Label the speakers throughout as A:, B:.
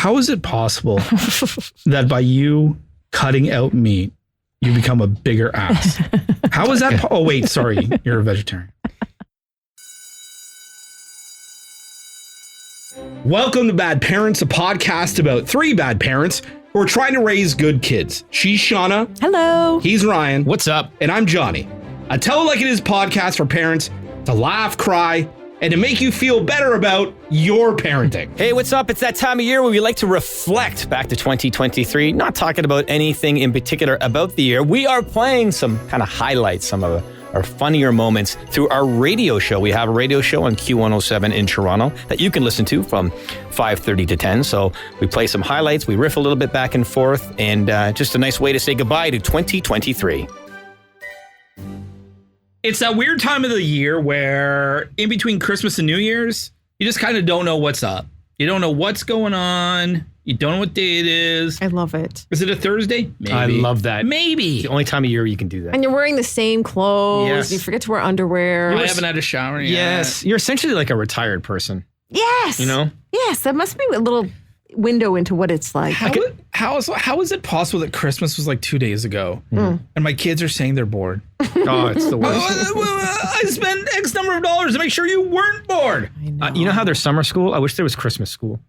A: How is it possible that by you cutting out meat, you become a bigger ass? How is that? Oh, wait, sorry. You're a vegetarian. Welcome to Bad Parents, a podcast about three bad parents who are trying to raise good kids. She's Shauna.
B: Hello.
A: He's Ryan.
C: What's up?
A: And I'm Johnny. A Tell It Like It Is podcast for parents to laugh, cry, and to make you feel better about your parenting.
C: Hey, what's up? It's that time of year where we like to reflect back to 2023, not talking about anything in particular about the year. We are playing some kind of highlights, some of our funnier moments through our radio show. We have a radio show on Q107 in Toronto that you can listen to from 5:30 to 10. So we play some highlights, we riff a little bit back and forth, and just a nice way to say goodbye to 2023.
A: It's that weird time of the year where in between Christmas and New Year's, you just kind of don't know what's up. You don't know what's going on. You don't know what day it is.
B: I love it.
A: Is it a Thursday? Maybe.
C: I love that.
A: Maybe.
C: It's the only time of year you can do that.
B: And you're wearing the same clothes.
C: Yes.
B: You forget to wear underwear.
A: I haven't had a shower yet.
C: Yes. You're essentially like a retired person.
B: Yes.
C: You know?
B: Yes. That must be a little window into what it's like.
A: How is it possible that Christmas was like 2 days ago and my kids are saying they're bored?
C: Oh, it's the worst.
A: I spent X number of dollars to make sure you weren't bored.
B: I know.
C: You know how there's summer school? I wish there was Christmas school.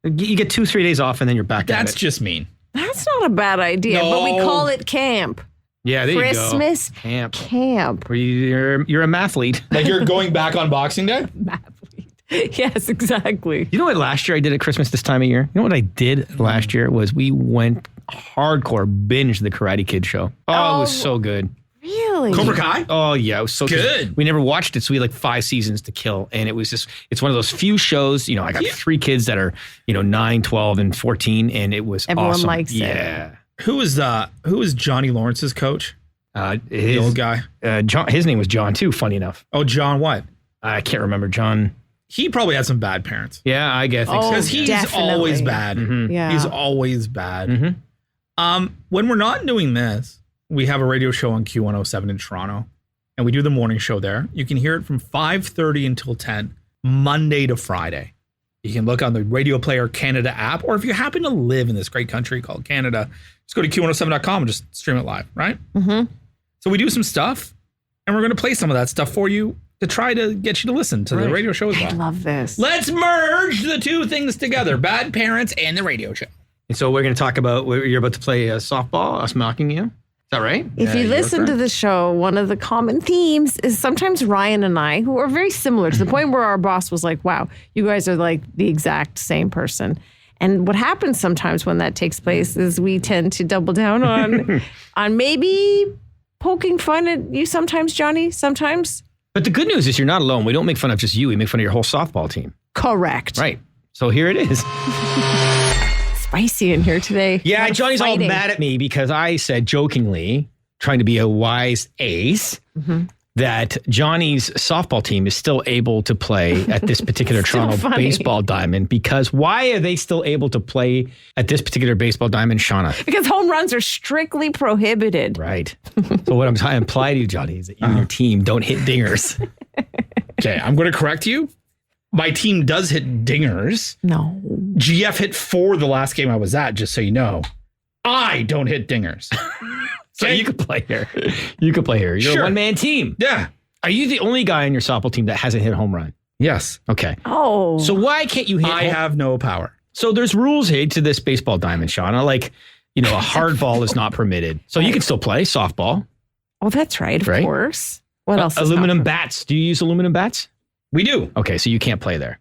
C: You get 2-3 days off and then you're back at it.
A: That's just mean.
B: That's not a bad idea, but we call it camp.
C: Yeah, there
B: Christmas
C: you go. Camp.
B: Camp.
C: You're a mathlete.
A: Like you're going back on Boxing Day?
B: Yes, exactly.
C: You know what last year I did at Christmas this time of year? You know what I did last year was we went hardcore binge the Karate Kid show. Oh, it was so good.
B: Really?
A: Cobra Kai?
C: Oh, yeah. It was so
A: good.
C: We never watched it, so we had like 5 seasons to kill. And it was just, it's one of those few shows, I got 3 kids that are, 9, 12, and 14. And it was
B: Everyone
C: awesome.
B: likes it.
C: Yeah.
A: Who is Johnny Lawrence's coach? The old guy.
C: John, his name was John too, funny enough.
A: Oh, John what?
C: I can't remember. John.
A: He probably had some bad parents.
C: Yeah, I guess.
A: Because he's
B: definitely.
A: always bad.
C: Mhm.
B: Yeah.
A: He's always bad.
C: Mhm.
A: When we're not doing this, we have a radio show on Q107 in Toronto, and we do the morning show there. You can hear it from 5:30 until 10, Monday to Friday. You can look on the Radio Player Canada app, or if you happen to live in this great country called Canada, just go to Q107.com and just stream it live, right?
B: Mm-hmm.
A: So we do some stuff, and we're going to play some of that stuff for you to try to get you to listen to the radio show as
B: I
A: well.
B: love this.
A: Let's merge the two things together, Bad Parents and the radio show.
C: And so we're going to talk about, you're about to play softball, us mocking you. Is that right?
B: If you listen to the show, one of the common themes is sometimes Ryan and I, who are very similar to the point where our boss was like, wow, you guys are like the exact same person. And what happens sometimes when that takes place is we tend to double down on maybe poking fun at you sometimes, Johnny, sometimes.
C: But the good news is you're not alone. We don't make fun of just you. We make fun of your whole softball team.
B: Correct.
C: Right. So here it is.
B: Spicy in here today.
C: Yeah, Johnny's all
B: fighting.
C: mad at me because I said jokingly, trying to be a wise ace, that Johnny's softball team is still able to play at this particular Toronto
B: funny.
C: baseball diamond. Because why are they still able to play at this particular baseball diamond, Shauna?
B: Because home runs are strictly prohibited.
C: Right. So what I'm trying to imply to you, Johnny, is that you and your team don't hit dingers.
A: Okay, I'm going to correct you. My team does hit dingers.
B: No.
A: GF hit 4 the last game I was at, just so you know. I don't hit dingers.
C: So you could play here. You could play here. You're
A: Sure.
C: a one-man team.
A: Yeah.
C: Are you the only guy on your softball team that hasn't hit a home run?
A: Yes.
C: Okay.
B: Oh.
C: So why can't you hit
A: I have no power.
C: So there's rules here to this baseball diamond, Shauna. Like, a hard ball is not permitted. So you can still play softball.
B: Oh, that's right. Of course. What else? is
C: Aluminum
B: not
C: bats. Do you use aluminum bats?
A: We do.
C: Okay, so you can't play there.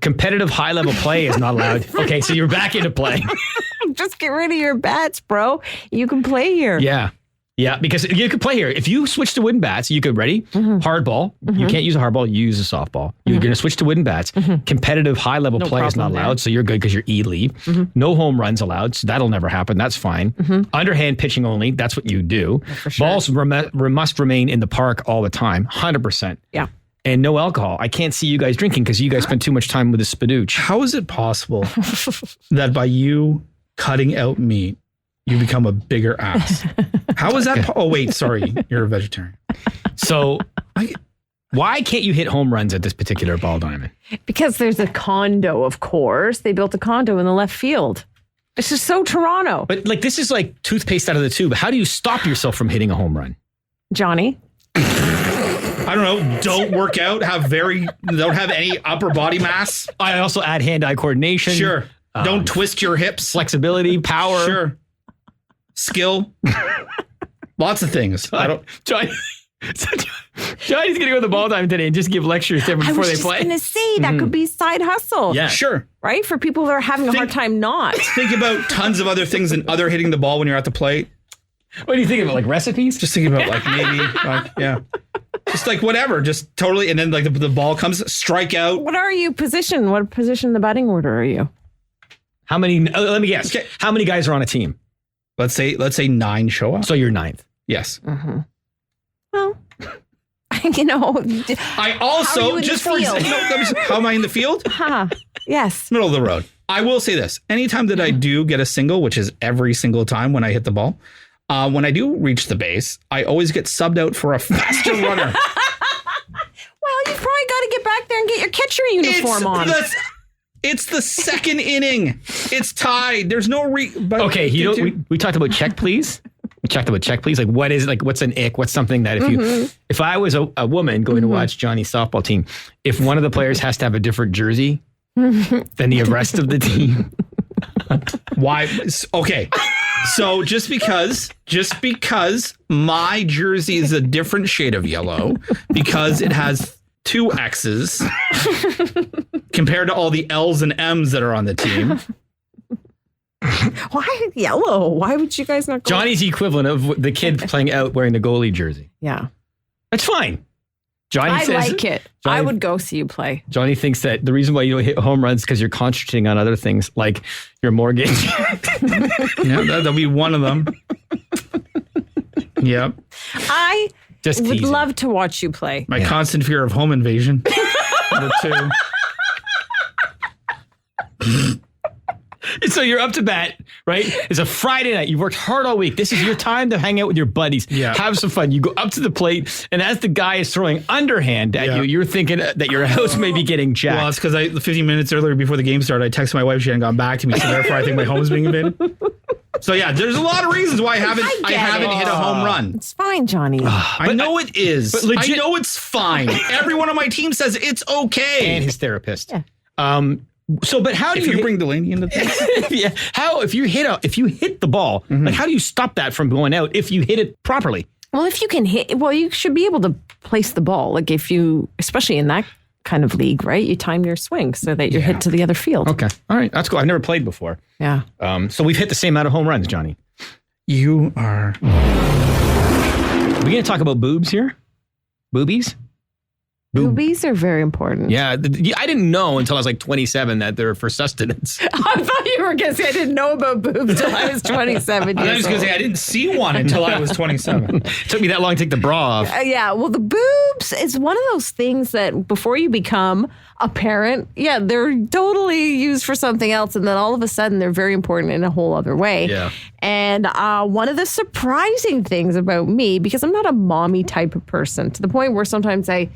C: Competitive high-level play is not allowed. Okay, so you're back into play.
B: Just get rid of your bats, bro. You can play here.
C: Yeah. Yeah, because you could play here. If you switch to wooden bats, you could, ready? Hard ball. You can't use a hard ball. You use a softball. You're going to switch to wooden bats. Competitive high-level play is not
B: problem
C: allowed, so you're good because you're E-leave. No home runs allowed, so that'll never happen. That's fine. Underhand pitching only. That's what you do.
B: for sure.
C: Balls must remain in the park all the time, 100%.
B: Yeah.
C: And no alcohol. I can't see you guys drinking because you guys spend too much time with the spadooch.
A: How is it possible that by you cutting out meat, you become a bigger ass? How is that? Oh, wait, sorry. You're a vegetarian.
C: So Why can't you hit home runs at this particular ball diamond?
B: Because there's a condo, of course. They built a condo in the left field. It's just so Toronto.
C: But like, this is like toothpaste out of the tube. How do you stop yourself from hitting a home run?
B: Johnny?
A: I don't know. Don't work out. Don't have any upper body mass.
C: I also add hand-eye coordination.
A: Sure. Don't twist your hips.
C: Flexibility, power.
A: Sure. Skill. Lots of things.
C: Johnny's going to go to the ball diamond today and just give lectures to everyone before they play.
B: I was just going to say, that could be side hustle.
A: Yeah. Sure.
B: Right? For people that are having a hard time not.
A: Think about tons of other things than other hitting the ball when you're at the plate.
C: What do you think about, like recipes?
A: Just thinking about like maybe, yeah. Just like whatever, just totally. And then like the ball comes, strike out.
B: What are you position? What position in the batting order are you?
C: How many, let me guess. Okay. How many guys are on a team?
A: Let's say 9 show up.
C: So you're 9th.
A: Yes.
B: Mm-hmm. Well, you know.
A: I also, just for example, how am I in the field?
B: Yes.
A: Middle of the road. I will say this. Anytime that I do get a single, which is every single time when I hit the ball, when I do reach the base, I always get subbed out for a faster runner.
B: Well, you've probably got to get back there and get your catcher uniform on.
A: It's the second inning. It's tied. There's no
C: okay, we talked about check, please. We talked about check, please. Like, what is, like, what's an ick? What's something that if I was a woman going to watch Johnny's softball team, if one of the players has to have a different jersey than the rest of the team.
A: Why? Okay. So just because my jersey is a different shade of yellow, because it has 2 X's compared to all the L's and M's that are on the team.
B: Why yellow? Why would you guys not go?
C: Johnny's the equivalent of the kid playing out wearing the goalie jersey.
B: Yeah.
C: That's fine. Johnny
B: I
C: says,
B: like it. I would go see you play.
C: Johnny thinks that the reason why you don't hit home runs is because you're concentrating on other things like your mortgage.
A: Yeah, that'll be one of them. Yep.
B: I would love to watch you play.
A: My constant fear of home invasion. Number 2.
C: So you're up to bat, right? It's a Friday night. You've worked hard all week. This is your time to hang out with your buddies. Yeah. Have some fun. You go up to the plate, and as the guy is throwing underhand at you, you're thinking that your house may be getting jacked.
A: Well, it's because 15 minutes earlier before the game started, I texted my wife. She hadn't gone back to me, so therefore I think my home is being invaded. So yeah, there's a lot of reasons why I haven't hit a home run.
B: It's fine, Johnny.
A: I know it is. But I know it's fine. Everyone on my team says it's okay.
C: And his therapist. Yeah. So, but how do
A: you bring Delaney into this?
C: Yeah. How if you hit the ball, like how do you stop that from going out if you hit it properly?
B: Well, if you can hit, you should be able to place the ball. Like if you, especially in that kind of league, right? You time your swing so that you're hit to the other field.
C: Okay. All right. That's cool. I've never played before.
B: Yeah.
C: So we've hit the same amount of home runs, Johnny.
A: You are.
C: Are we going to talk about boobs here? Boobies?
B: Boobies are very important.
C: Yeah, I didn't know until I was like 27 that they're for sustenance.
B: I thought you were going to say I didn't know about boobs until I was 27
A: I was going to say I didn't see one until I was 27.
C: It took me that long to take the bra off.
B: Yeah, well, the boobs is one of those things that before you become a parent, they're totally used for something else. And then all of a sudden, they're very important in a whole other way.
C: Yeah.
B: And one of the surprising things about me, because I'm not a mommy type of person, to the point where sometimes I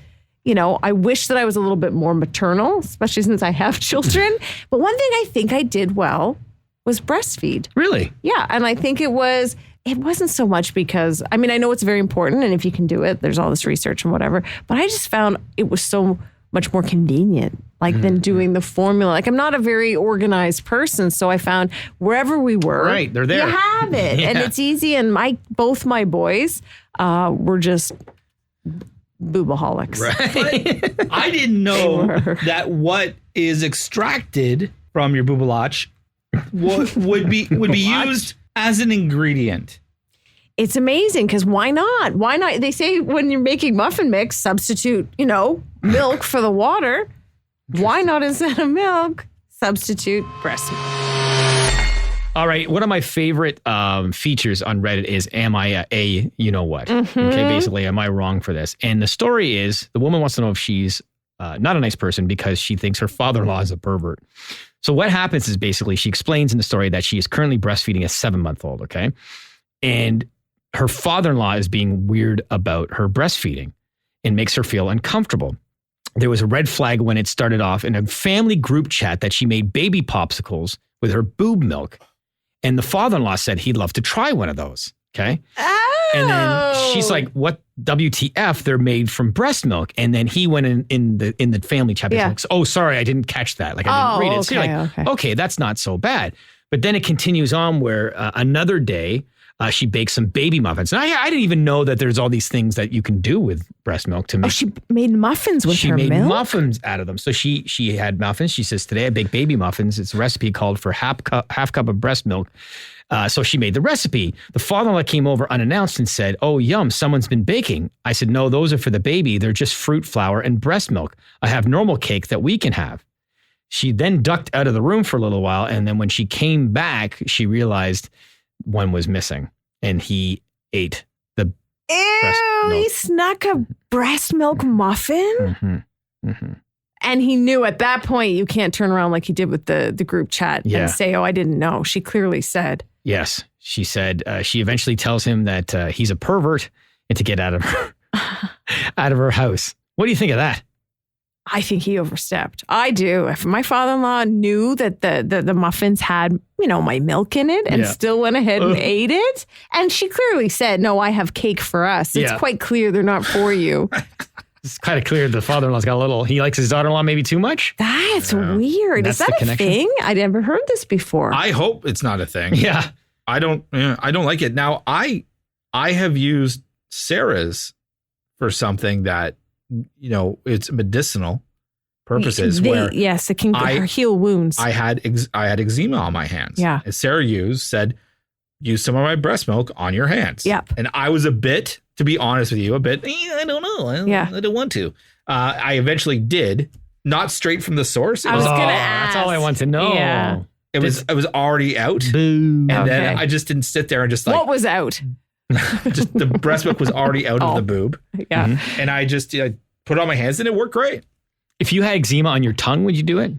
B: wish that I was a little bit more maternal, especially since I have children. But one thing I think I did well was breastfeed.
C: Really?
B: Yeah. And I think it wasn't so much because, I know it's very important. And if you can do it, there's all this research and whatever. But I just found it was so much more convenient, than doing the formula. Like, I'm not a very organized person. So I found wherever we were,
C: right, they're there.
B: You have it. Yeah. And it's easy. And both my boys were just boobaholics.
A: Right. I didn't know that what is extracted from your boobalach would be used as an ingredient.
B: It's amazing because why not? Why not? They say when you're making muffin mix, substitute, milk for the water. Why not instead of milk, substitute breast milk?
C: All right. One of my favorite features on Reddit is, am I a you know what? Mm-hmm. Okay, basically, am I wrong for this? And the story is, the woman wants to know if she's not a nice person because she thinks her father-in-law is a pervert. So what happens is basically she explains in the story that she is currently breastfeeding a 7-month-old, okay? And her father-in-law is being weird about her breastfeeding. and makes her feel uncomfortable. There was a red flag when it started off in a family group chat that she made baby popsicles with her boob milk. And the father-in-law said he'd love to try one of those. Okay.
B: Oh.
C: And then she's like, what WTF? They're made from breast milk. And then he went in the family chat.
B: Yeah.
C: Like, oh, sorry, I didn't catch that. Like I didn't read it. So you're like, okay, that's not so bad. But then it continues on where another day she baked some baby muffins. And I didn't even know that there's all these things that you can do with breast milk to make.
B: Oh, she made muffins with her milk?
C: She made muffins out of them. So she had muffins. She says, today I baked baby muffins. It's a recipe called for half cup of breast milk. So she made the recipe. The father-in-law came over unannounced and said, oh, yum, someone's been baking. I said, no, those are for the baby. They're just fruit flour and breast milk. I have normal cake that we can have. She then ducked out of the room for a little while. And then when she came back, she realized one was missing. And he ate the breast milk.
B: He snuck a breast milk muffin?
C: Mm-hmm. Mm-hmm.
B: And he knew at that point you can't turn around like he did with the group chat and say, oh, I didn't know. She clearly said.
C: Yes. She said she eventually tells him that he's a pervert and to get out of her house. What do you think of that?
B: I think he overstepped. I do. If my father-in-law knew that the muffins had, my milk in it and still went ahead and ate it, and she clearly said, no, I have cake for us. It's quite clear they're not for you.
C: It's kind of clear the father-in-law's got a little, he likes his daughter-in-law maybe too much.
B: That's weird. Is that a thing? I never heard this before.
A: I hope it's not a thing.
C: Yeah.
A: I don't like it. Now, I have used Sarah's for something that, it's medicinal purposes.
B: It can heal wounds.
A: I had eczema on my hands.
B: Yeah.
A: And Sarah said, use some of my breast milk on your hands.
B: Yep.
A: And I was to be honest with you, I don't know. I don't want to. I eventually did, not straight from the source.
B: I was going to ask.
C: That's all I want to know.
B: Yeah.
A: It was already out.
C: Boo.
A: And then I just didn't sit there and just
B: what was out?
A: Just the breast milk was already out of the boob.
B: Yeah.
A: Mm-hmm. And I just put it on my hands and it worked great.
C: If you had eczema on your tongue, would you do it?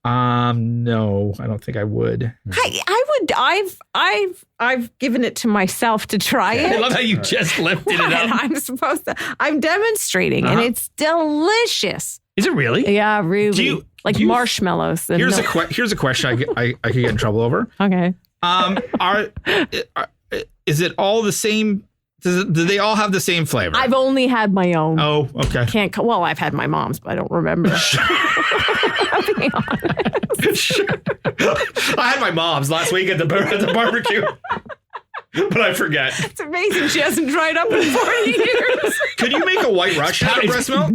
A: No, I don't think I would.
B: I would. I've given it to myself to try it.
C: I love how you just lifted it up.
B: I'm demonstrating, and it's delicious.
C: Is it really?
B: Yeah, really. Marshmallows.
A: Here's a question I could get in trouble over.
B: Okay.
A: Is it all the same? Do they all have the same flavor?
B: I've only had my own.
A: Oh, okay.
B: I've had my mom's, but I don't remember. I'll be honest.
A: I had my mom's last week at the barbecue, but I forget.
B: It's amazing she hasn't dried up in 40 years.
A: Could you make a white Russian out of breast milk?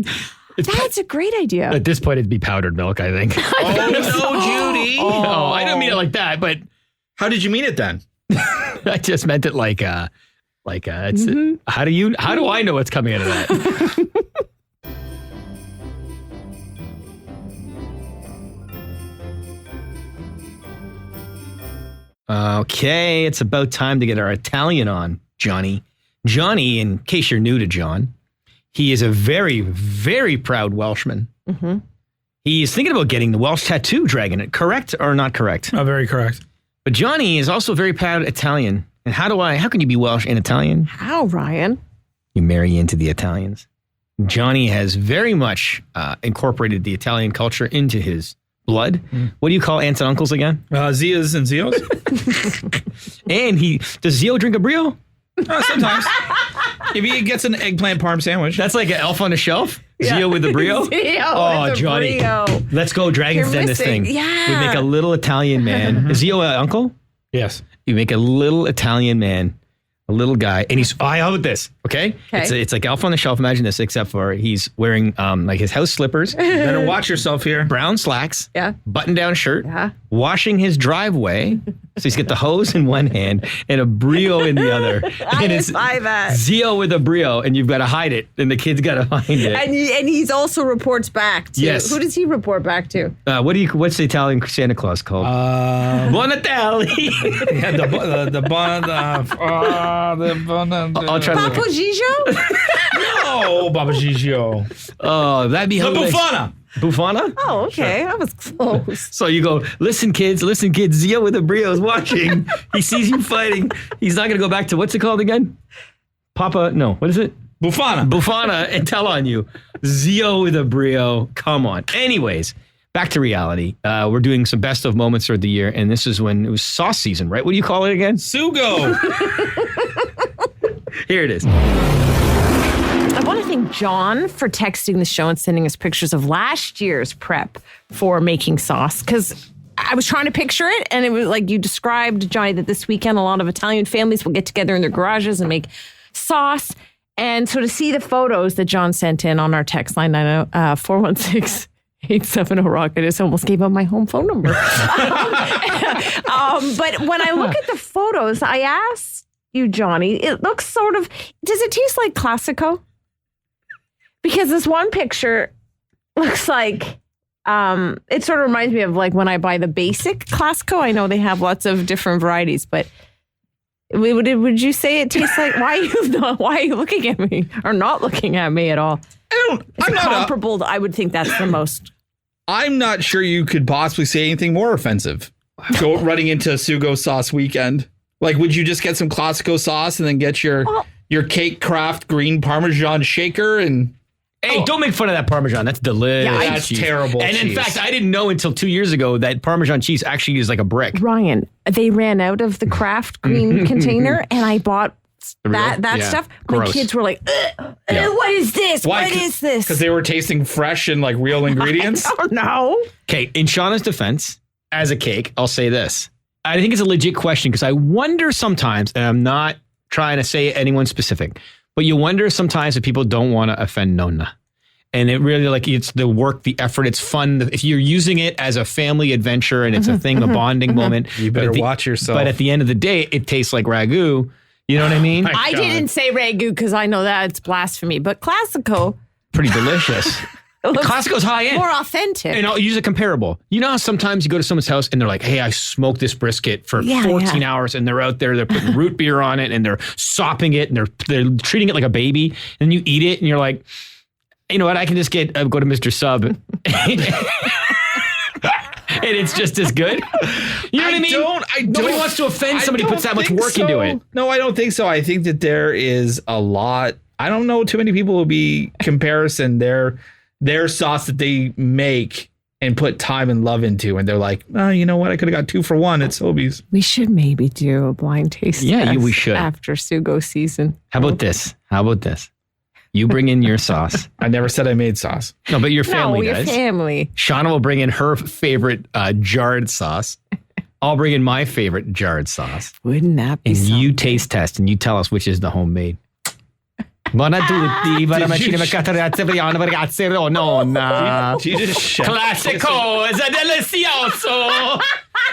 B: That's a great idea.
C: At this point, it'd be powdered milk, I think.
A: Oh, no, Judy.
C: Oh, I didn't mean it like that, but...
A: How did you mean it then?
C: I just meant it like it's how do I know what's coming out of that? Okay, it's about time to get our Italian on, Johnny. Johnny, in case you're new to John, he is a very, very proud Welshman. Mm-hmm. He's thinking about getting the Welsh tattoo dragon. Correct or not correct?
A: Oh, very correct.
C: But Johnny is also very proud Italian. And how can you be Welsh and Italian?
B: How, Ryan?
C: You marry into the Italians. Johnny has very much incorporated the Italian culture into his blood. What do you call aunts and uncles again?
A: Zias and Zios.
C: And does Zio drink a brio?
A: Sometimes. If he gets an eggplant parm sandwich.
C: That's like an elf on a shelf?
B: Yeah.
C: Zio with the brio?
B: Zio with
C: Johnny.
B: Brio.
C: Let's go Dragon's Den this thing.
B: Yeah.
C: We make a little Italian man. Is Zio an uncle?
A: Yes.
C: You make a little Italian man, a little guy, and how about this? Okay? It's like Elf on the Shelf. Imagine this, except for he's wearing like his house slippers.
A: You better watch yourself here.
C: Brown slacks.
B: Yeah.
C: Button-down shirt.
B: Yeah.
C: Washing his driveway. So he's got the hose in one hand and a brio in the other.
B: I buy that.
C: Zio with a brio, and you've got to hide it, and the kid's got to find it.
B: And he's also reports back to.
C: Yes.
B: Who does he report back to?
C: What's the Italian Santa Claus called? Buon Natale.
A: Yeah, the
C: I'll try to look.
B: Papa Gigio?
A: No, Baba Gigio.
C: Oh, that'd be hilarious.
A: The Bufana.
C: Bufana?
B: Oh, okay. That was close.
C: So you go, listen, kids. Zio with the brio is watching. He sees you fighting. He's not going to go back to, what's it called again? What is it?
A: Bufana.
C: and tell on you. Zio with a brio. Come on. Anyways, back to reality. We're doing some best of moments of the year, and this is when it was sauce season, right? What do you call it again?
A: Sugo.
C: Here it is.
B: I want to thank John for texting the show and sending us pictures of last year's prep for making sauce, because I was trying to picture it, and it was like you described, Johnny, that this weekend a lot of Italian families will get together in their garages and make sauce. And so to see the photos that John sent in on our text line, 416-870-ROCK, I just almost gave out my home phone number. But when I look at the photos, I asked you, Johnny, it looks sort of, does it taste like Classico? Because this one picture looks like, it sort of reminds me of like when I buy the basic Classico. I know they have lots of different varieties, but would you say it tastes like, why are you looking at me or not looking at me at all? I'm not comparable. I would think that's the most.
A: I'm not sure you could possibly say anything more offensive. Go running into Sugo sauce weekend. Like, would you just get some Classico sauce and then get your Cake Craft green Parmesan shaker and...
C: Hey, don't make fun of that Parmesan. That's delicious.
A: Yeah, that's terrible
C: And
A: cheese.
C: in fact, I didn't know until 2 years ago that Parmesan cheese actually is like a brick.
B: Ryan, they ran out of the Kraft green container, and I bought that stuff. My kids were like, what is this?
A: Why?
B: What is this?
A: Because they were tasting fresh and like real ingredients?
B: I don't know.
C: Okay, in Shauna's defense, as a cake, I'll say this. I think it's a legit question because I wonder sometimes, and I'm not trying to say anyone specific, but you wonder sometimes if people don't want to offend Nonna. And it really, like, it's the work, the effort, it's fun. If you're using it as a family adventure and it's a thing, a bonding moment.
A: You better watch yourself.
C: But at the end of the day, it tastes like ragu. You know what I mean?
B: I didn't say ragu because I know that it's blasphemy, but Classico.
C: Pretty delicious. Classico's high end.
B: More authentic.
C: And I'll use a comparable. You know how sometimes you go to someone's house and they're like, hey, I smoked this brisket for 14 hours, and they're out there, they're putting root beer on it and they're sopping it and they're treating it like a baby. And you eat it and you're like, you know what? I can just go to Mr. Sub. And it's just as good. You know what I mean? Nobody wants to offend somebody who puts that much work into it.
A: No, I don't think so. I think that there is a lot. I don't know too many people who be comparison their sauce that they make and put time and love into, and they're like, oh, you know what? I could have got 2 for 1 at Sobeys.
B: We should maybe do a blind taste test
C: we should.
B: after Sugo season.
C: How about this? You bring in your sauce.
A: I never said I made sauce.
C: No, but your family
B: your
C: does.
B: family.
C: Shauna will bring in her favorite jarred sauce. I'll bring in my favorite jarred sauce.
B: Wouldn't that be
C: And
B: something?
C: you taste test and you tell us which is the homemade. Buon a tutti, oh no, Classico is a delicioso.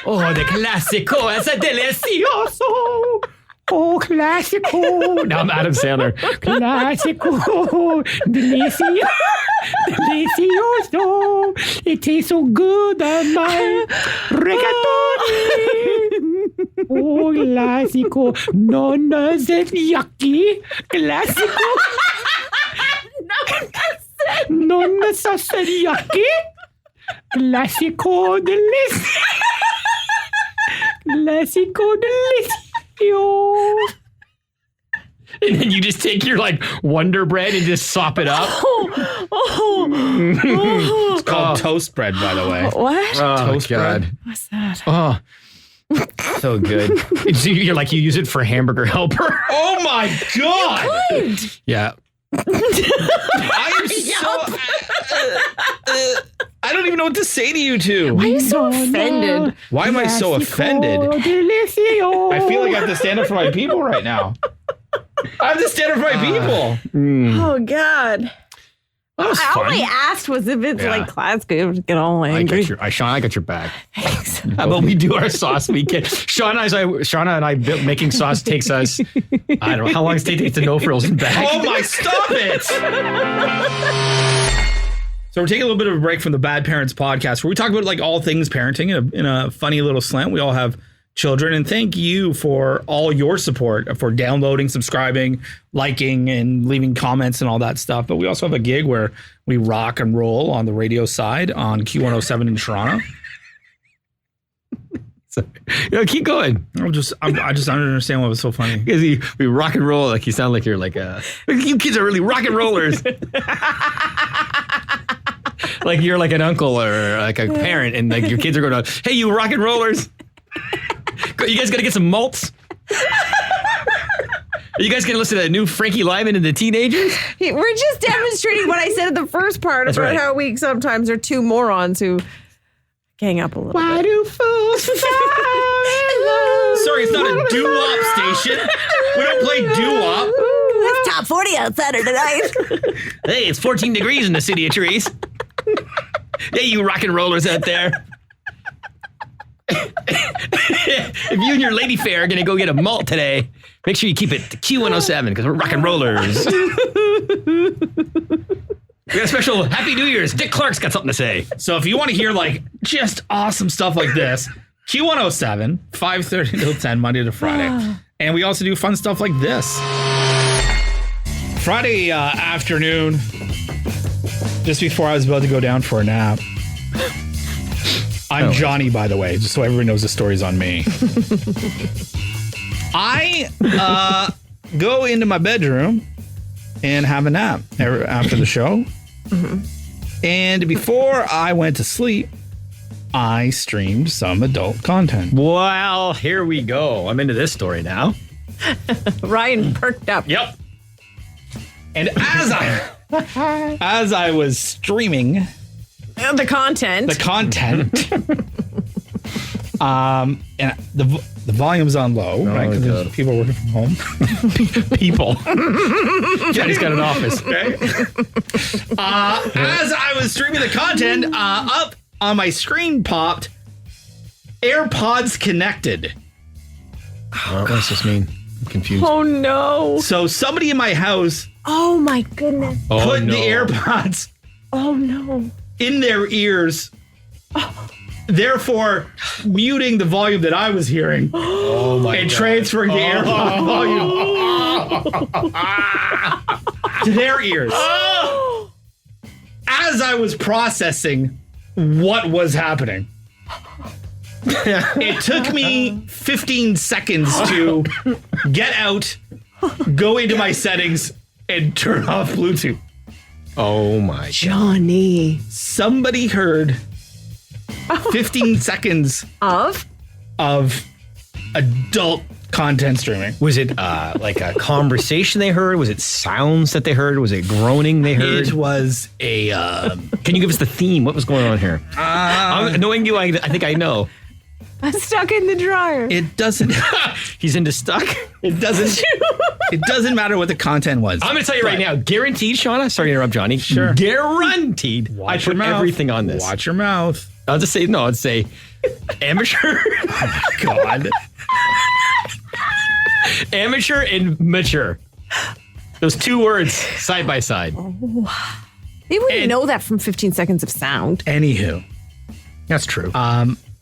C: Oh, the Classico is a delicioso. Oh, Classico. Now I'm Adam Sandler. Classico. Delicioso. It tastes so good on my rigatoni. Oh, Classico. Nonna said yucky. Classico. Nonna said yucky. Classico delicious. Classico delicious. And then you just take your like Wonder Bread and just sop it up.
A: It's called toast bread, by the way.
B: What?
A: Toast bread.
B: What's that?
C: Oh, so good. You're like, you use it for hamburger helper.
A: Oh my God.
C: Yeah.
A: I am so... I don't even know what to say to you two.
B: Why are you so offended?
A: Why am I so offended? I feel like I have to stand up for my people right now. I have to stand up for my people.
B: Oh, God.
C: That was fun.
B: All I asked was if it's like classic, I would get all angry.
C: Sean, I got your back.
B: Thanks.
C: How about we do our sauce weekend? Shauna and I making sauce takes us, I don't know, how long does it take to No Frills and back?
A: Oh my, stop it! So we're taking a little bit of a break from the Bad Parents podcast where we talk about like all things parenting in a funny little slant. We all have children, and thank you for all your support for downloading, subscribing, liking, and leaving comments and all that stuff. But we also have a gig where we rock and roll on the radio side on Q107 in Toronto.
C: So, keep going.
A: I just don't understand what was so funny.
C: Because we rock and roll, like you sound like you're like you kids are really rock and rollers. Like you're like an uncle or like a parent, and like your kids are going, hey, you rock and rollers. You guys got to get some malts. Are you guys going to listen to that new Frankie Lyman and the Teenagers?
B: We're just demonstrating what I said in the first part about how we sometimes are two morons who gang up a little
C: Why
B: bit.
C: do fools
A: Sorry, it's not a doo-wop station. We don't play doo-wop.
B: It's top 40 on Saturday night.
C: Hey, it's 14 degrees in the city of trees. Hey, you rock and rollers out there. If you and your lady fair are going to go get a malt today, make sure you keep it to Q107 because we're rock and rollers. We got a special Happy New Year's. Dick Clark's got something to say.
A: So if you want to hear like just awesome stuff like this, Q107, 5:30 till 10, Monday to Friday. And we also do fun stuff like this. Friday afternoon, just before I was about to go down for a nap. I'm Johnny, by the way, just so everyone knows the story's on me. I go into my bedroom and have a nap after the show. And before I went to sleep, I streamed some adult content.
C: Well, here we go. I'm into this story now.
B: Ryan perked up.
A: Yep. And as I was streaming
B: The content.
A: and the volume's on low, right? Because there's people working from home.
C: People. Johnny's got an office.
A: Okay. As I was streaming the content, up on my screen popped AirPods connected.
C: What does this mean? I'm confused.
B: Oh, no.
A: So somebody in my house
B: Oh, my goodness.
A: put the AirPods
B: Oh, no.
A: in their ears, therefore muting the volume that I was hearing.
C: Oh my
A: and
C: God.
A: transferring the AirPod volume to their ears. As I was processing what was happening. It took me 15 seconds to get out, go into my settings, and turn off Bluetooth.
C: Oh my.
B: Johnny.
A: Somebody heard 15 seconds
B: Of?
A: adult content streaming.
C: Was it like a conversation they heard? Was it sounds that they heard? Was it groaning they heard?
A: It was a...
C: Can you give us the theme? What was going on here? Knowing you, I think I know.
B: I'm stuck in the dryer.
A: It doesn't...
C: He's into stuck.
A: It doesn't matter what the content was.
C: I'm going to tell you right now, guaranteed, Shauna. Sorry to interrupt, Johnny.
A: Sure.
C: Guaranteed.
A: Watch
C: I
A: your
C: put
A: mouth.
C: everything on this.
A: Watch your mouth.
C: I'd say amateur.
A: God.
C: Amateur and mature. Those two words side by side.
B: They wouldn't know that from 15 seconds of sound.
A: Anywho.
C: That's true.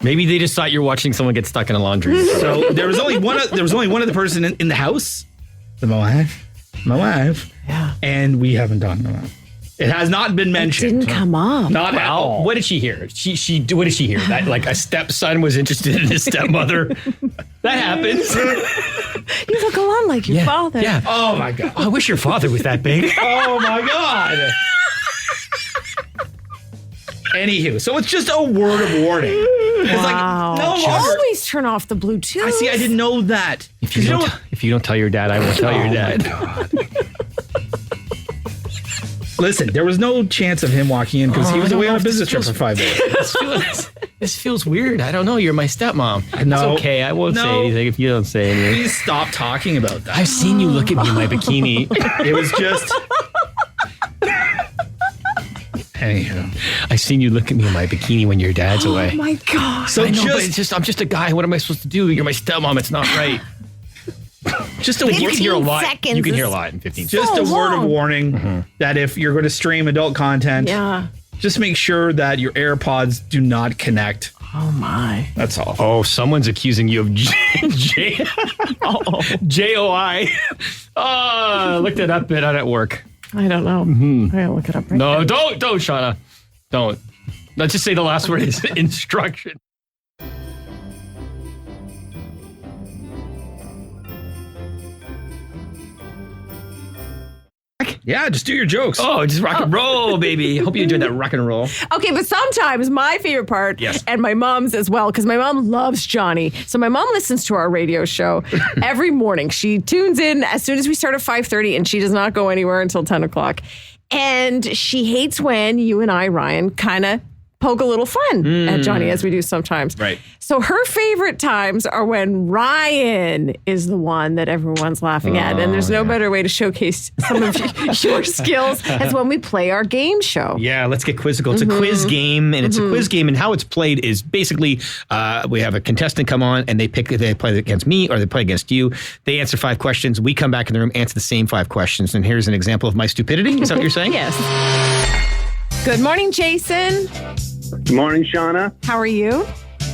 C: Maybe they just thought you're watching someone get stuck in a laundry.
A: So there was only one other person in the house. My wife.
B: Yeah.
A: And we haven't talked about it. It has not been mentioned.
B: Didn't come up.
A: Not at all.
C: What did she hear? What did she hear? That like a stepson was interested in his stepmother. That happens.
B: You look a lot like your father.
C: Yeah.
A: Oh my God.
C: I wish your father was that big.
A: Oh my God. Anywho, so it's just a word of warning. It's
B: Wow.
A: like no longer.
B: Always turn off the Bluetooth.
A: I didn't know that.
C: If you don't tell your dad, I won't tell your dad.
A: God. Listen, there was no chance of him walking in because he was away on a business trip for 5 days.
C: This feels weird. I don't know. You're my stepmom.
A: No.
C: It's okay. I won't say anything if you don't say anything.
A: Please stop talking about that.
C: I've seen you look at me in my bikini.
A: It was just. Anywho,
C: I've seen you look at me in my bikini when your dad's away.
B: Oh my God.
A: so
C: I know, but
A: just
C: I'm just a guy. What am I supposed to do? You're my stepmom. It's not right.
A: just a
C: You can hear a
B: 15
C: lot.
B: seconds
C: You can hear a
B: is
C: lot in 15
A: just
C: seconds.
A: a word of
B: long.
A: warning that if you're going to stream adult content,
B: Yeah.
A: just make sure that your AirPods do not connect.
B: Oh my.
A: That's all.
C: Oh, someone's accusing you of JOI. Oh, I looked it up at work.
B: I don't know. I gotta look it up right now.
C: No, don't, Shauna. Don't. Let's just say the last word is instruction.
A: Yeah, just do your jokes.
C: Oh, just rock and roll, baby. Hope you enjoyed that rock and roll.
B: Okay, but sometimes my favorite part,
C: Yes.
B: and my mom's as well, because my mom loves Johnny. So my mom listens to our radio show every morning. She tunes in as soon as we start at 5:30, and she does not go anywhere until 10 o'clock. And she hates when you and I, Ryan, kind of poke a little fun at Johnny, as we do sometimes.
C: Right.
B: So her favorite times are when Ryan is the one that everyone's laughing at. And there's no better way to showcase some of your skills as when we play our game show.
C: Yeah, let's get quizzical. It's a quiz game, and it's a quiz game, and how it's played is basically we have a contestant come on, and they play against me or they play against you. They answer 5 questions. We come back in the room, answer the same 5 questions, and here's an example of my stupidity. Is that what you're saying?
B: Yes. Good morning, Jason.
D: Good morning, Shauna.
B: How are you?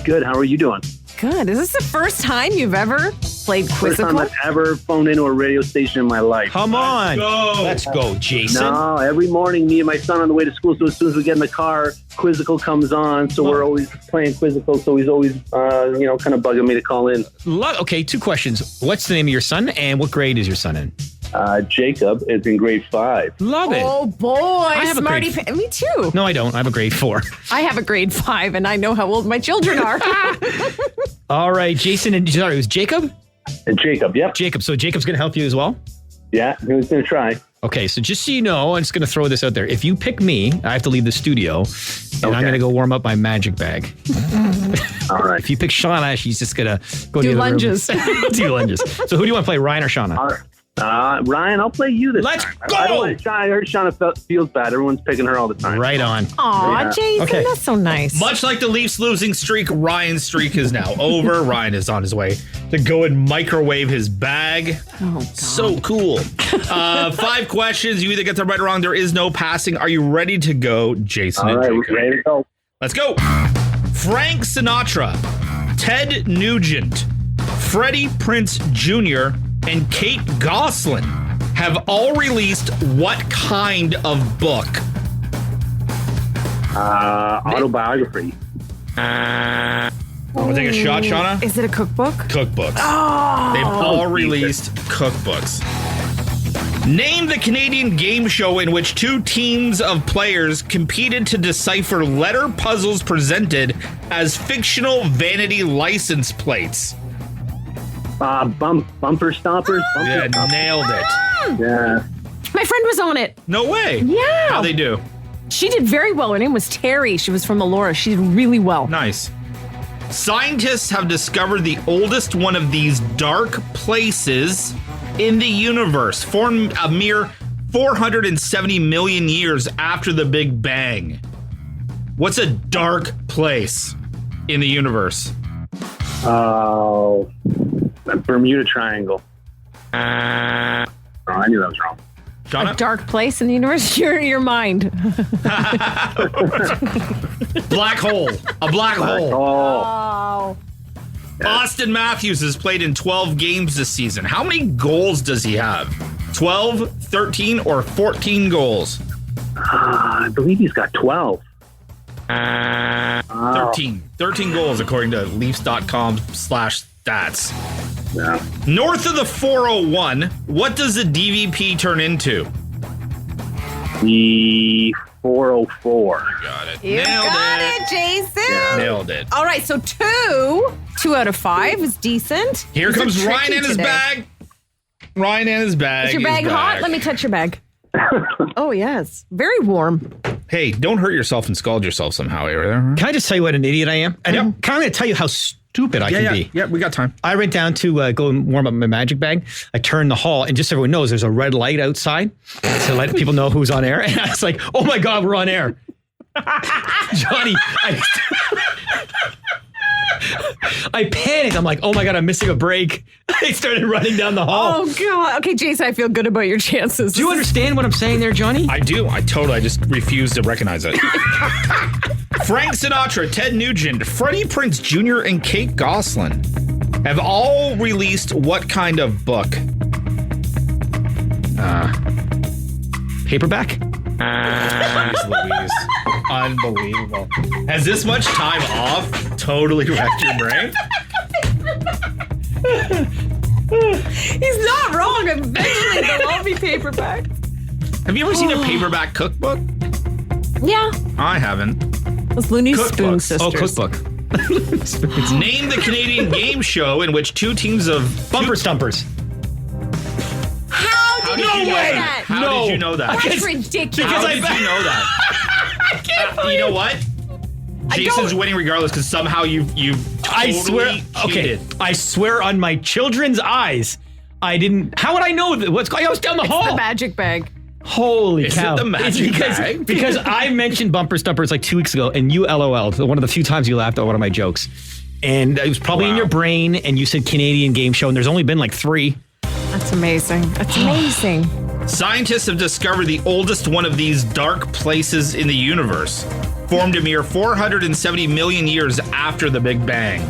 D: Good. How are you doing?
B: Good. Is this the first time you've ever played
D: First time
B: Quizzical?
D: I've ever phoned into a radio station in my life.
C: Come on. Let's go, Jason.
D: No, every morning, me and my son on the way to school. So as soon as we get in the car, Quizzical comes on. So we're always playing Quizzical. So he's always, kind of bugging me to call in.
C: Okay, 2 questions. What's the name of your son, and what grade is your son in?
D: Jacob is in grade 5.
C: Love it.
B: Oh, boy.
C: have a
B: Smarty.
C: grade
B: Me too.
C: No, I don't. I have a grade 4.
B: I have a grade 5, and I know how old my children are.
C: All right, Jason, and sorry, it was Jacob?
D: And Jacob, yep.
C: Jacob. So Jacob's going to help you as well?
D: Yeah, he was going to try.
C: Okay, so just so you know, I'm just going to throw this out there. If you pick me, I have to leave the studio, and I'm going to go warm up my magic bag.
D: All right.
C: If you pick Shauna, she's just going to go
B: Do
C: to the other
B: lunges.
C: room. Do lunges. So who do you want to play, Ryan or Shauna?
D: All right. Ryan, I'll play you this
C: Let's
D: time.
C: go!
D: I don't want Shauna. I heard Shauna feels bad. Everyone's picking her all the time.
C: Right on.
B: Aw,
D: Yeah.
B: Jason,
C: Okay.
B: that's so nice.
A: Much like the Leafs losing streak, Ryan's streak is now over. Ryan is on his way to go and microwave his bag.
B: Oh, God.
A: So cool. 5 questions. You either get them right or wrong. There is no passing. Are you ready to go, Jason
D: All
A: and
D: right,
A: Jacob?
D: we're ready to go.
A: Let's go. Frank Sinatra, Ted Nugent, Freddie Prinze Jr., and Kate Gosselin have all released what kind of book?
D: Autobiography.
A: Want to take a shot, Shauna?
B: Is it a cookbook?
A: Cookbooks. They've all released cookbooks. Name the Canadian game show in which 2 teams of players competed to decipher letter puzzles presented as fictional vanity license plates.
D: Bumper stoppers.
A: Yeah, nailed it.
D: Yeah.
B: My friend was on it.
A: No way.
B: Yeah.
A: How'd they do?
B: She did very well. Her name was Terry. She was from Elora. She did really well.
A: Nice. Scientists have discovered the oldest one of these dark places in the universe, formed a mere 470 million years after the Big Bang. What's a dark place in the universe?
D: Oh, Bermuda Triangle. Oh, I knew that was wrong.
B: A
A: Shauna?
B: dark place in the universe? Your mind.
A: Black hole. A black hole.
D: Oh,
B: Oh.
A: Austin Matthews has played in 12 games this season. How many goals does he have? 12, 13, or 14 goals?
D: I believe he's got 12.
A: 13. 13 goals according to Leafs.com/stats.
D: Yeah.
A: North of the 401, what does the DVP turn into?
D: The 404.
A: Got it.
B: You
A: Nailed
B: got
A: it.
B: it, Jason.
A: Nailed it.
B: All right, so 2 out of 5 is decent.
A: Here
B: These are
A: comes Ryan
B: tricky
A: and his
B: today.
A: bag. Ryan and his bag.
B: Is your bag
A: is
B: hot?
A: back.
B: Let me touch your bag. Oh, yes. Very warm.
A: Hey, don't hurt yourself and scald yourself somehow.
C: Can I just tell you what an idiot I am? And
A: Yep.
C: I'm kind of tell you how stupid I can be.
A: Yeah, we got time.
C: I went down to go and warm up my magic bag. I turned the hall, and just so everyone knows, there's a red light outside to let people know who's on air. And I was like, oh my God, we're on air. Johnny, I panicked. I'm like, oh my God, I'm missing a break. I started running down the hall.
B: Oh, God. Okay, Jason, I feel good about your chances.
C: Do you understand what I'm saying there, Johnny?
A: I do. I just refuse to recognize it. Frank Sinatra, Ted Nugent, Freddie Prinze Jr., and Kate Gosselin have all released what kind of book?
C: Paperback?
A: Jeez Louise. Unbelievable. Has this much time off totally wrecked your brain?
B: He's not wrong. Eventually, they'll all be paperback.
A: Have you ever seen a paperback cookbook?
B: Yeah.
A: I haven't.
B: Those Looney Spoon
A: Cookbooks.
B: sisters.
C: Oh, cookbook.
A: Name the Canadian game show in which two teams of
C: Bumper Stumpers.
B: How did you know that?
A: How did you know that?
B: That's ridiculous.
A: How did you know that? You know what? Jason's winning regardless because somehow you've
C: I
A: totally
C: swear.
A: cheated.
C: Okay, I swear on my children's eyes, I didn't. How would I know that? What's going? I was down the
B: It's
C: hall.
B: the magic bag.
C: Holy
A: Is it
C: cow!
A: the magic bag?
C: Because I mentioned Bumper Stumpers like 2 weeks ago, and you LOL'd. One of the few times you laughed at one of my jokes, and it was probably in
A: Wow.
C: your brain. And you said Canadian game show, and there's only been like 3.
B: That's amazing. That's amazing.
A: Scientists have discovered the oldest one of these dark places in the universe, formed a mere 470 million years after the Big Bang.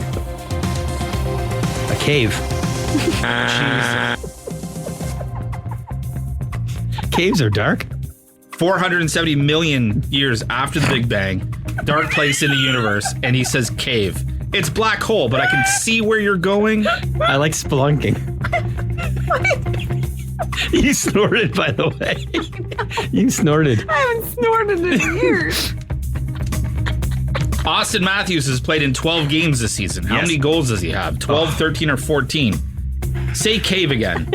C: A cave. Caves are dark.
A: 470 million years after the Big Bang, dark place in the universe, and he says cave. It's black hole, but I can see where you're going.
C: I like spelunking. You snorted, by the way. You snorted.
B: I haven't snorted in years.
A: Austin Matthews has played in 12 games this season. How
C: Yes.
A: many goals does he have? 12, 13, or 14? Say cave again.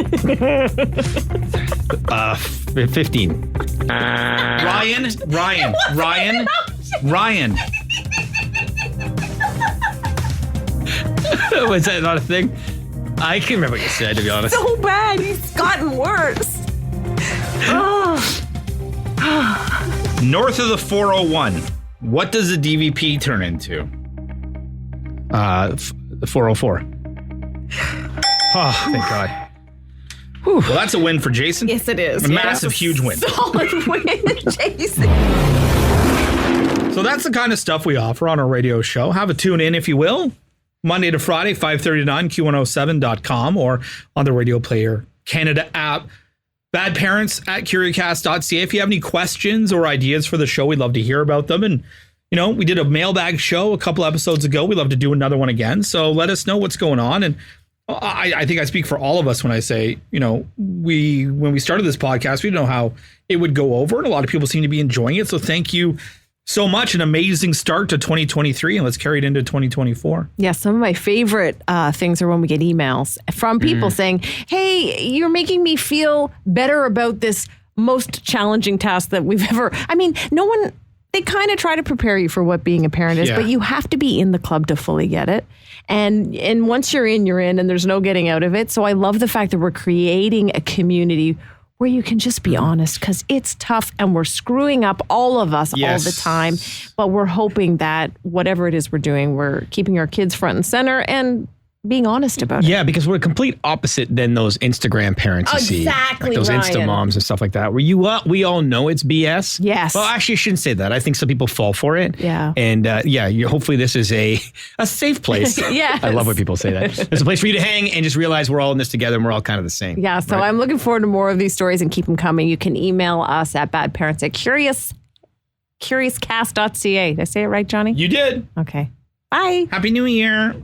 C: 15.
A: Ryan.
C: Was that not a thing? I can't remember what you said, to be honest.
B: So bad. He's gotten worse. Oh.
A: North of the 401, what does the DVP turn into?
C: 404. Oh, thank God.
A: Well, that's a win for Jason.
B: Yes, it is.
A: A massive, huge win.
B: Solid win, Jason.
A: So that's the kind of stuff we offer on our radio show. Have a tune in, if you will. Monday to Friday, 5:39, Q107.com or on the Radio Player Canada app. Bad Parents at curiocast.ca. If you have any questions or ideas for the show, we'd love to hear about them. And, you know, we did a mailbag show a couple episodes ago. We'd love to do another one again. So let us know what's going on. And I think I speak for all of us when I say, you know, when we started this podcast, we didn't know how it would go over. And a lot of people seem to be enjoying it. So thank you so much. An amazing start to 2023. And let's carry it into 2024.
B: Yeah, some of my favorite things are when we get emails from people saying, hey, you're making me feel better about this most challenging task that we've ever. I mean, they kind of try to prepare you for what being a parent is,
A: Yeah.
B: but you have to be in the club to fully get it. And once you're in, and there's no getting out of it. So I love the fact that we're creating a community where you can just be honest, because it's tough and we're screwing up, all of us,
C: Yes.
B: all the time. But we're hoping that whatever it is we're doing, we're keeping our kids front and center and being honest about it.
C: Yeah, because we're a complete opposite than those Instagram parents you see.
B: Exactly,
C: Like those Insta
B: Ryan.
C: moms and stuff like that, where we all know it's BS.
B: Yes.
C: Well, actually, I shouldn't say that. I think some people fall for it.
B: Yeah.
C: And hopefully this is a safe place.
B: Yes.
C: I love when people say that. It's a place for you to hang and just realize we're all in this together and we're all kind of the same.
B: Yeah, so I'm looking forward to more of these stories and keep them coming. You can email us at badparents@curiouscast.ca. Did I say it right, Johnny?
A: You did.
B: Okay. Bye.
A: Happy New Year.